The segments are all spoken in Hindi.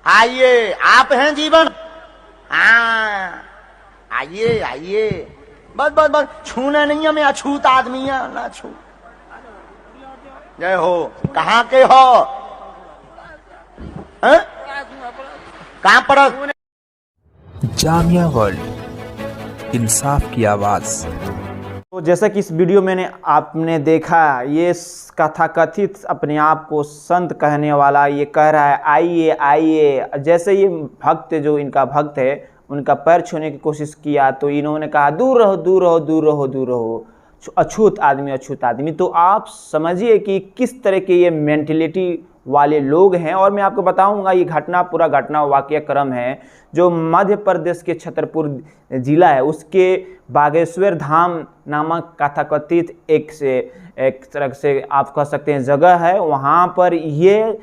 आइए, आप हैं जीवन। हाँ, आइए आइए। बस बस बस, छूना नहीं है, मैं अछूत आदमी है, ना छू। जय हो। कहाँ के हो? हैं? कहाँ पढ़? जामिया वर्ल्ड, इंसाफ की आवाज़। तो जैसा कि इस वीडियो में आपने देखा, ये कथाकथित अपने आप को संत कहने वाला ये कह रहा है आइए आइए। जैसे ये भक्त जो इनका भक्त है उनका पैर छूने की कोशिश किया तो इन्होंने कहा दूर रहो दूर रहो दूर रहो दूर रहो, अछूत आदमी अछूत आदमी। तो आप समझिए कि किस तरह के ये मेंटेलिटी वाले लोग हैं। और मैं आपको बताऊंगा ये घटना पूरा घटना वाकया क्रम है जो मध्य प्रदेश के छतरपुर जिला है उसके बागेश्वर धाम नामक कथाकथित एक तरह से आप कह सकते हैं जगह है। वहाँ पर ये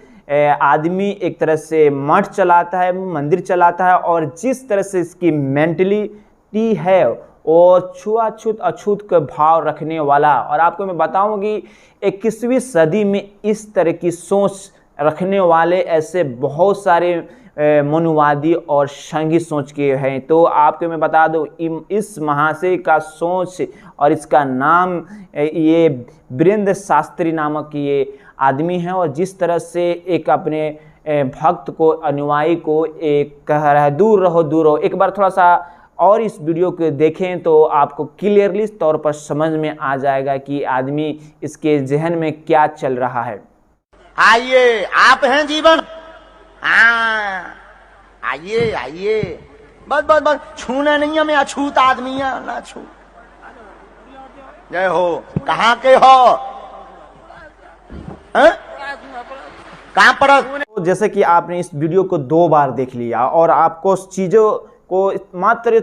आदमी एक तरह से मठ चलाता है, मंदिर चलाता है और जिस तरह से इसकी मेंटलिटी है और छुआछूत अछूत का भाव रखने वाला। और आपको मैं बताऊंगी 21वीं सदी में इस तरह की सोच रखने वाले ऐसे बहुत सारे मनुवादी और संघी सोच के हैं। तो आपको मैं बता दूं इस महाशय का सोच और इसका नाम ये वीरेंद्र शास्त्री नामक ये आदमी है। और जिस तरह से एक अपने भक्त को अनुयायी को एक कह रहा है दूर रहो दूर रहो। एक बार थोड़ा सा और इस वीडियो को देखें तो आपको क्लियरली तौर पर समझ में आ जाएगा कि आदमी इसके जहन में क्या चल रहा है। आइए, आप हैं जीवन। हाँ, आइए आइए। बस बस बस, छूना नहीं है, मैं अछूत आदमी है, ना छू। जय हो। कहाँ के हो? हैं? कहाँ पढ़? तो जैसे कि आपने इस वीडियो को 2 बार देख लिया और आपको चीज़ों को मात्र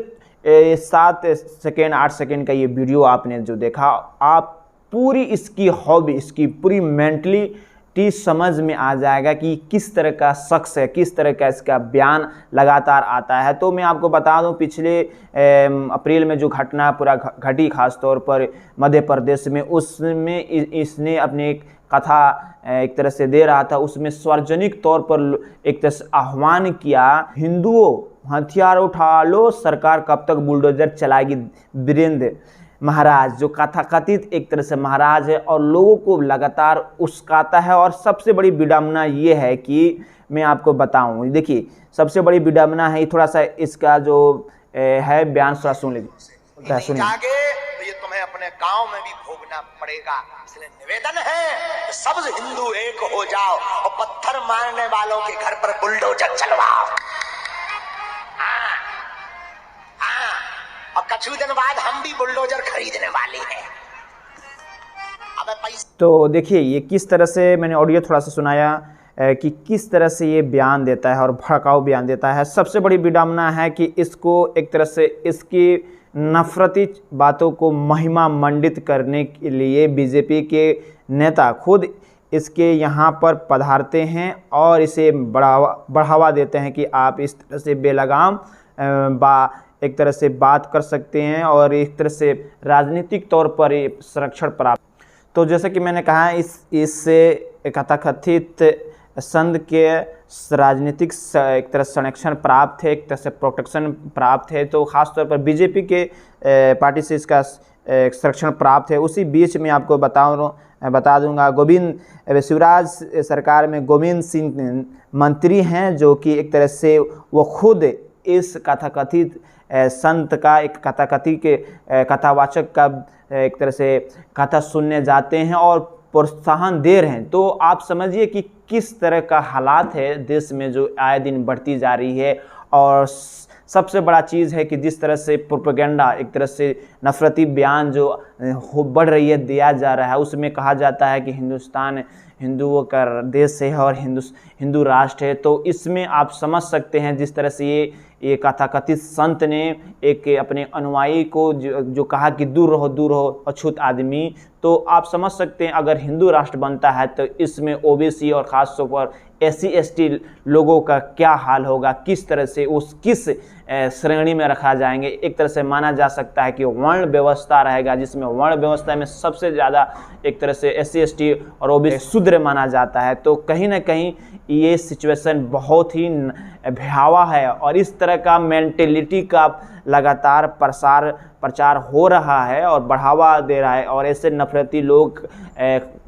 7 सेकेंड 8 सेकेंड का ये वीडियो आपने जो देखा, आप पूरी इसकी हॉबी इसकी पूरी मेंटलिटी समझ में आ जाएगा कि किस तरह का शख्स है, किस तरह का इसका बयान लगातार आता है। तो मैं आपको बता दूं पिछले अप्रैल में जो घटना पूरा घटी खास तौर पर मध्य प्रदेश में, उसमें इसने अपने एक कथा एक तरह से दे रहा था। उसमें सार्वजनिक तौर पर एक तरह से आह्वान किया हिंदुओं हथियार उठा लो, सरकार कब तक बुलडोजर चलाएगी। वीरेंद्र महाराज जो कथाकथित एक तरह से महाराज है और लोगों को लगातार उस्काता है। और सबसे बड़ी विडंबना ये है कि मैं आपको बताऊं, देखिए सबसे बड़ी विडंबना है, थोड़ा सा इसका जो है बयान थोड़ा सुन लीजिए। सुनिए। तो ये तुम्हें अपने गांव में भी भोगना पड़ेगा। इसलिए निवेदन है कि सब हिंदू एक हो जाओ और पत्थर मारने वालों के घर पर बुलडोजर चलवाओ। अब कुछ दिन बाद हम भी बुलडोजर खरीदने वाले हैं। अब पैसे। तो देखिए ये किस तरह से मैंने ऑडियो थोड़ा सा सुनाया कि किस तरह से ये बयान देता है और भड़काऊ बयान देता है। सबसे बड़ी विडंबना है कि इसको एक तरह से इसकी नफरती बातों को महिमा मंडित करने के लिए बीजेपी के नेता खुद इसके यहाँ पर पधारते हैं और इसे बढ़ावा देते हैं कि आप इस तरह से बेलगाम एक तरह से बात कर सकते हैं और एक तरह से राजनीतिक तौर पर संरक्षण प्राप्त। तो जैसे कि मैंने कहा इससे कथाकथित संघ के राजनीतिक एक तरह संरक्षण प्राप्त है, एक तरह से प्रोटेक्शन प्राप्त है। तो ख़ास तौर पर बीजेपी के पार्टी से इसका संरक्षण प्राप्त है। उसी बीच में आपको बता दूंगा गोविंद शिवराज सरकार में गोविंद सिंह मंत्री हैं जो कि एक तरह से वो खुद इस कथाकथित संत का एक कथाकथित के कथावाचक का एक तरह से कथा सुनने जाते हैं और प्रोत्साहन दे रहे हैं। तो आप समझिए कि किस तरह का हालात है देश में जो आए दिन बढ़ती जा रही है। और सबसे बड़ा चीज़ है कि जिस तरह से प्रोपेगेंडा एक तरह से नफरती बयान जो बढ़ रही है दिया जा रहा है, उसमें कहा जाता है कि हिंदुस्तान हिंदुओं का देश है और हिंदू राष्ट्र है। तो इसमें आप समझ सकते हैं जिस तरह से ये ये कथाकथित संत ने एक अपने अनुयायी को जो कहा कि दूर रहो अछूत आदमी, तो आप समझ सकते हैं अगर हिंदू राष्ट्र बनता है तो इसमें ओबीसी और ख़ास तौर पर SC ST लोगों का क्या हाल होगा, किस तरह से उस किस श्रेणी में रखा जाएंगे। एक तरह से माना जा सकता है कि वर्ण व्यवस्था रहेगा, जिसमें वर्ण व्यवस्था में सबसे ज़्यादा एक तरह से SC ST और OBC शूद्र माना जाता है। तो कहीं ना कहीं ये सिचुएशन बहुत ही भयावह है और इस तरह का मेंटेलिटी का लगातार प्रचार हो रहा है और बढ़ावा दे रहा है और ऐसे नफरती लोग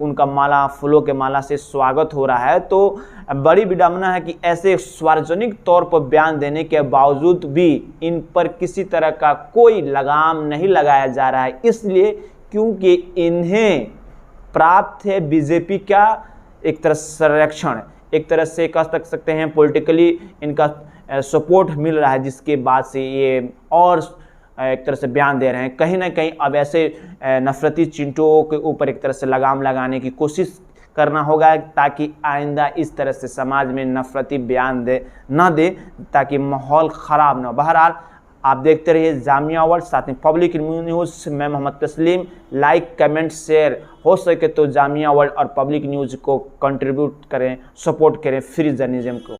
उनका माला फूलों के माला से स्वागत हो रहा है। तो बड़ी विडंबना है कि ऐसे सार्वजनिक तौर पर बयान देने के बावजूद भी इन पर किसी तरह का कोई लगाम नहीं लगाया जा रहा है, इसलिए क्योंकि इन्हें प्राप्त है बीजेपी का एक तरह संरक्षण, एक तरह से कह सकते हैं पॉलिटिकली इनका सपोर्ट मिल रहा है, जिसके बाद से ये और एक तरह से बयान दे रहे हैं। कहीं ना कहीं अब ऐसे नफरती चिंटुओं के ऊपर एक तरह से लगाम लगाने की कोशिश करना होगा ताकि आइंदा इस तरह से समाज में नफरती बयान न दे ताकि माहौल ख़राब ना हो। बहरहाल आप देखते रहिए जामिया वर्ल्ड, साथ में पब्लिक न्यूज़। मैं मोहम्मद तस्लीम। लाइक कमेंट शेयर हो सके तो जामिया वर्ल्ड और पब्लिक न्यूज़ को कंट्रीब्यूट करें, सपोर्ट करें फ्री जर्नलिज्म को।